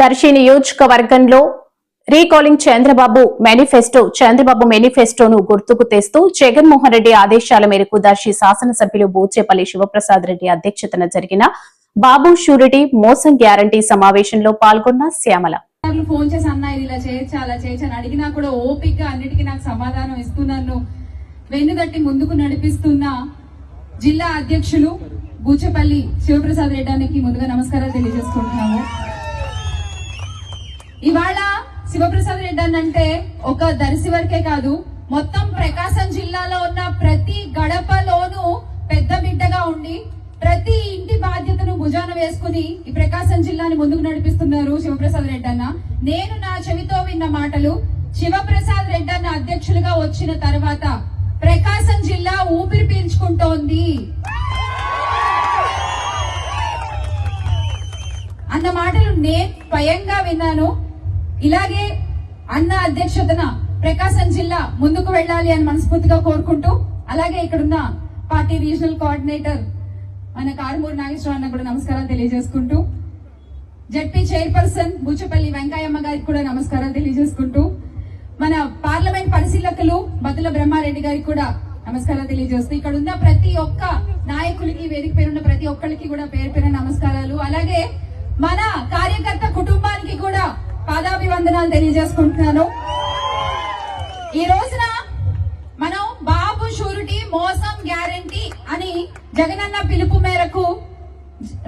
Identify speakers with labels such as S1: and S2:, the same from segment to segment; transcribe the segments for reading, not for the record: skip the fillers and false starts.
S1: దర్శి నియోజకవర్గంలో రీకాలింగ్ చంద్రబాబు మేనిఫెస్టోను గుర్తుకు తెస్తూ జగన్మోహన్ రెడ్డి ఆదేశాల మేరకు దర్శి శాసనసభ్యులు బూచేపల్లి శివప్రసాద్ రెడ్డి అధ్యక్షతన జరిగిన బాబు షూరిటీ మోసం గ్యారంటీ సమావేశంలో పాల్గొన్న శ్యామల.
S2: ఫోన్ చేసి అన్న ఇది ఇలా చేయొచ్చా అలా చేయొచ్చు అని అడిగినా కూడా ఓపిక అన్నిటికీ నాకు సమాధానం ఇస్తున్నాను. వెన్నుదట్టి ముందుకు నడిపిస్తున్న జిల్లా అధ్యక్షులు బూచేపల్లి శివప్రసాద్ రెడ్డికి ముందుగా నమస్కారాలు తెలియజేసుకుంటున్నాము. ఇవాళ శివప్రసాద్ రెడ్డి అంటే ఒక దర్శి వరకే కాదు, మొత్తం ప్రకాశం జిల్లాలో ఉన్న ప్రతి గడపలోనూ పెద్ద బిడ్డగా ఉండి ప్రతి ఇంటి బాధ్యతను భుజాన వేసుకుని ఈ ప్రకాశం జిల్లాని ముందుకు నడిపిస్తున్నారు శివప్రసాద్ రెడ్డి అన్న. నేను నా చెవితో విన్న మాటలు, శివప్రసాద్ రెడ్డి అన్న అధ్యక్షులుగా వచ్చిన తర్వాత ప్రకాశం జిల్లా ఊపిరి పీల్చుకుంటోంది అన్న మాటలు నేను స్వయంగా విన్నాను. ఇలాగే అన్న అధ్యక్షతన ప్రకాశం జిల్లా ముందుకు వెళ్ళాలి అని మనస్ఫూర్తిగా కోరుకుంటూ, అలాగే ఇక్కడున్న పార్టీ రీజనల్ కోఆర్డినేటర్ మన కారుమూరి నాగేశ్వర అన్న కూడా నమస్కారాలు తెలియజేసుకుంటూ, జడ్పీ చైర్పర్సన్ బూచేపల్లి వెంకయ్యమ్మ గారికి కూడా నమస్కారాలు తెలియజేసుకుంటూ, మన పార్లమెంట్ పరిశీలకులు బతుల బ్రహ్మారెడ్డి గారికి కూడా నమస్కారాలు తెలియజేస్తూ, ఇక్కడ ఉన్న ప్రతి ఒక్క నాయకులకి, వేదిక పేరున్న ప్రతి ఒక్కరికి కూడా పేరు పేరు నమస్కారాలు. అలాగే మన కార్యకర్త కుటుంబానికి కూడా పాదాభివందనాలు తెలియజేసుకుంటున్నాను. ఈ రోజున మనం బాబు షూరిటీ మోసం గ్యారంటీ అని జగనన్న పిలుపు మేరకు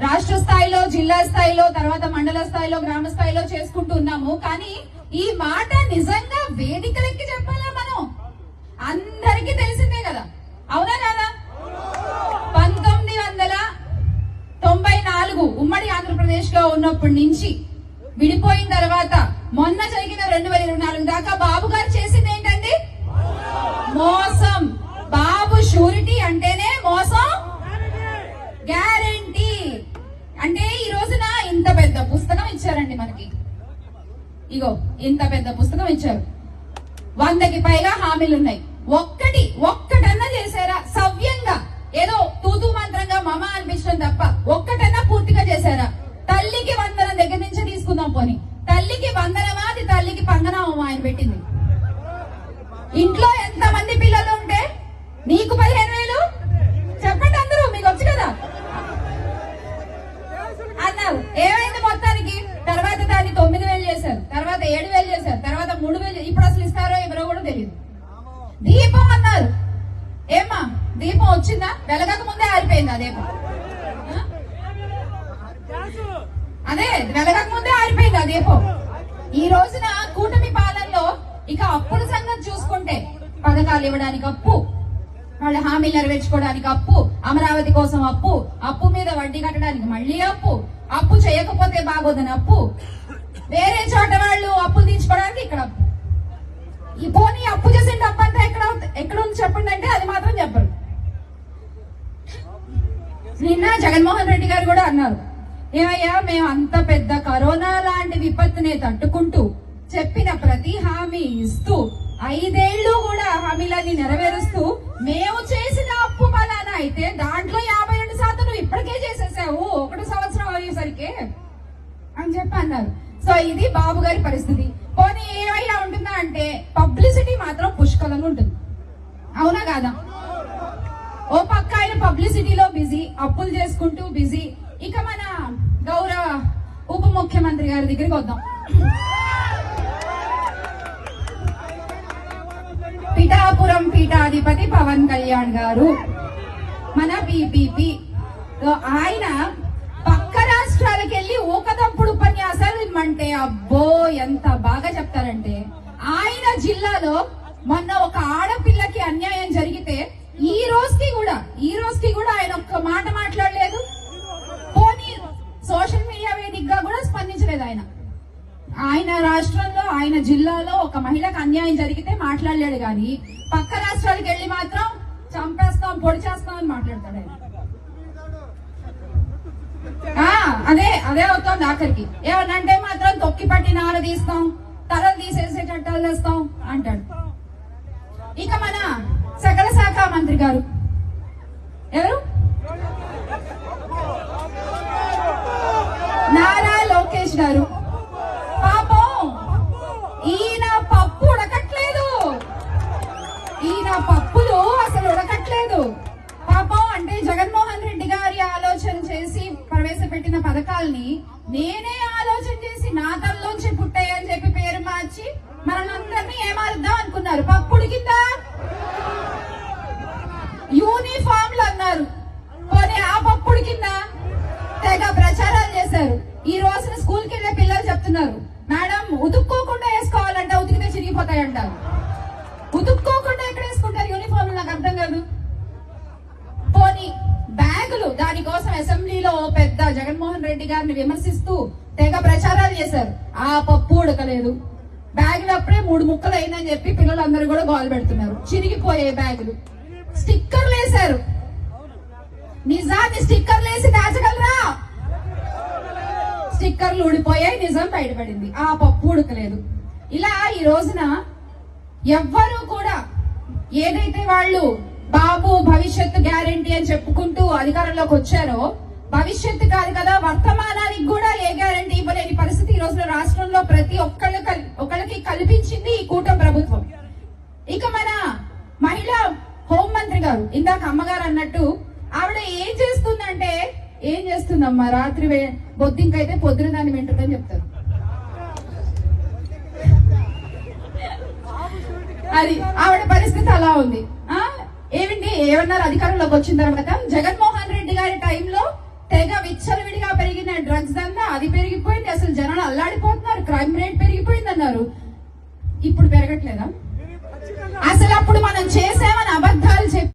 S2: రాష్ట్ర స్థాయిలో, జిల్లా స్థాయిలో, తర్వాత మండల స్థాయిలో, గ్రామ స్థాయిలో చేసుకుంటూ ఉన్నాము. కానీ ఈ మాట నిజంగా వేదికలెక్కి చెప్పాలా? మనం అందరికీ తెలిసిందే కదా, అవునా కదా? 1994 ఉమ్మడి ఆంధ్రప్రదేశ్ లో ఉన్నప్పటి నుంచి విడిపోయిన తర్వాత మొన్న జరిగిన 2024 దాకా బాబు గారు చేసింది ఏంటండి? మోసం. బాబు షూరిటీ అంటేనే మోసం గ్యారంటీ. అంటే ఈ రోజున ఇంత పెద్ద పుస్తకం ఇచ్చారండి మనకి. ఇగో ఇంత పెద్ద పుస్తకం ఇచ్చారు, 100కి పైగా హామీలు ఉన్నాయి. ఒక్కటన్నా చేశారా సవ్యంగా? ఏదో తూతూ మంత్రంగా మమ అనిపించడం తప్ప ఒక్కటన్నా పూర్తిగా చేశారా? తల్లికి వందనం దగ్గర నుంచి తీసుకుందాం పోనీ. తల్లికి వందనమా, అది తల్లికి పంగనామా ఆయన పెట్టింది? ఇంట్లో ఎంత మంది పిల్లలు ఉంటే నీకు 15,000 చెప్పండి అందరూ, మీకు వచ్చు కదా అన్నారు. ఏమైంది మొత్తానికి? తర్వాత దాన్ని 9,000 చేశారు, తర్వాత 7,000 చేశారు, తర్వాత 3,000. ఇప్పుడు అసలు ఇస్తారో ఎవరో కూడా తెలియదు. దీపం అన్నారు. ఏమ్మా దీపం వచ్చిందా? వెలగక ముందే ఆరిపోయిందా దీపం? అదే వెలగక ముందే ఆరిపోయింది ఆ దీపం. ఈ రోజున కూటమి పాలనలో ఇక అప్పుల సంగతి చూసుకుంటే, పథకాలు ఇవ్వడానికి అప్పు, వాళ్ళ హామీలు నెరవేర్చుకోవడానికి అప్పు, అమరావతి కోసం అప్పు, అప్పు మీద వడ్డీ కట్టడానికి మళ్ళీ అప్పు, అప్పు చేయకపోతే బాగోదని అప్పు, వేరే చోట వాళ్ళు అప్పులు తీర్చుకోవడానికి ఇక్కడ అప్పు. ఈ పోనీ అప్పు చేసిన డబ్బు అంతా ఎక్కడ ఉంది చెప్పండి అంటే అది మాత్రం చెప్పరు. నిన్న జగన్మోహన్ రెడ్డి గారు కూడా అన్నారు, ఏమయ్యా మేము అంత పెద్ద కరోనా లాంటి విపత్తునే తట్టుకుంటూ చెప్పిన ప్రతి హామీ ఇస్తూ 5 ఏళ్లు కూడా హామీలన్నీ నెరవేరుస్తూ మేము చేసిన అప్పు ఫలానా అయితే దాంట్లో 52% నువ్వు ఇప్పటికే చేసేసావు 1 సంవత్సరం అయ్యేసరికి అని చెప్పి అన్నారు. సో ఇది బాబు గారి పరిస్థితి. పోనీ ఏమైనా ఉంటుందా అంటే పబ్లిసిటీ మాత్రం పుష్కలంగా ఉంటుంది, అవునా కాదా? ఓ పక్క ఆయన పబ్లిసిటీలో బిజీ, అప్పులు చేసుకుంటూ బిజీ. ఇక మన గౌరవ ఉప ముఖ్యమంత్రి గారి దగ్గరికి వద్దాం. పిఠాపురం పీఠాధిపతి పవన్ కళ్యాణ్ గారు, మన పీపీపీ. ఆయన పక్క రాష్ట్రాలకు వెళ్లి ఊకదంపుడు ఉపన్యాసాలు ఇమ్మంటే అబ్బో ఎంత బాగా చెప్తారంటే, ఆయన జిల్లాలో మొన్న ఒక ఆడపిల్లకి అన్యాయం జరిగితే ఈ రోజుకి కూడా ఆయన ఒక్క మాట మాట్లాడలేదు. పోనీ సోషల్ మీడియా వేదికగా కూడా స్పందించలేదు. ఆయన రాష్ట్రంలో, ఆయన జిల్లాలో ఒక మహిళకు అన్యాయం జరిగితే మాట్లాడలేడు, కానీ పక్క రాష్ట్రాలకు వెళ్లి మాత్రం చంపేస్తాం, పొడి చేస్తాం అని మాట్లాడతాడు ఆయన. అదే అవుతుంది ఆఖరికి. ఏమనంటే మాత్రం తొక్కి పట్టి నార తీస్తాం, తలలు తీసేసే చట్టాలు తెస్తాం అంటాడు. ఇక మన సకల శాఖ మంత్రి గారు ఎవరు? నారా లోకేష్ గారు. నేనే ఆలోచన చేసి నా తల్లోంచి పుట్టాయని చెప్పి పేరు మార్చి మనందరినీ ఏమారుద్దాం అనుకున్నారు. పప్పుడు కింద యూనిఫామ్లు అన్నారు. పోనీ ఆ పప్పుడు కింద తెగ ప్రచారాలు చేశారు. ఈ రోజున స్కూల్ కి వెళ్ళే పిల్లలు చెప్తున్నారు, మేడం ఉతుక్కోకుండా వేసుకోవాలంట, ఉతికితే చిరిగిపోతాయంట. ఉతుక్కోకుండా ఎక్కడ వేసుకుంటారు యూనిఫామ్? నాకు అర్థం కాదు. పోనీ బ్యాగులు, దానికోసం అసెంబ్లీలో పెద్ద జగన్మోహన్ రెడ్డి గారిని విమర్శిస్తూ తెగ ప్రచారాలు చేశారు. ఆ పప్పు ఉడకలేదు. బ్యాగులు అప్పుడే 3 ముక్కలు అయిందని చెప్పి పిల్లలందరూ కూడా గోలు పెడుతున్నారు. చిరిగిపోయే బ్యాగులు. స్టిక్కర్లు వేశారు. నిజాన్ని స్టిక్కర్లు వేసి దాచగలరా? స్టిక్కర్లు ఊడిపోయాయి, నిజం బయటపడింది. ఆ పప్పు ఉడకలేదు. ఇలా ఈ రోజున ఎవ్వరూ కూడా ఏదైతే వాళ్ళు బాబు భవిష్యత్తు గ్యారంటీ అని చెప్పుకుంటూ అధికారంలోకి వచ్చారో, భవిష్యత్తు కాదు కదా వర్తమానానికి కూడా ఏ గ్యారంటీ ఇవ్వలేని పరిస్థితి ఈ రోజున రాష్ట్రంలో ప్రతి ఒక్కళ్ళకి కల్పించింది ఈ కూటమి ప్రభుత్వం. ఇక మన మహిళా హోంమంత్రి గారు, ఇందాక అమ్మగారు అన్నట్టు, ఆవిడ ఏం చేస్తుందంటే, ఏం చేస్తుందమ్మా, రాత్రి బొద్దింకైతే పొద్దున దాన్ని వింటుందని చెప్తారు. అది ఆవిడ పరిస్థితి అలా ఉంది. ఏమిటి ఏమన్నారు? అధికారంలోకి వచ్చిన తర్వాత జగన్మోహన్ రెడ్డి గారి టైంలో తెగ విచ్చలవిడిగా పెరిగిన డ్రగ్స్ దందా అది పెరిగిపోయింది. అసలు జనాలు అల్లాడిపోతున్నారు. క్రైమ్ రేట్ పెరిగిపోయింది అన్నారు. ఇప్పుడు పెరగట్లేదా? అసలు అప్పుడు మనం చేసామని అబద్ధాలు చెప్పి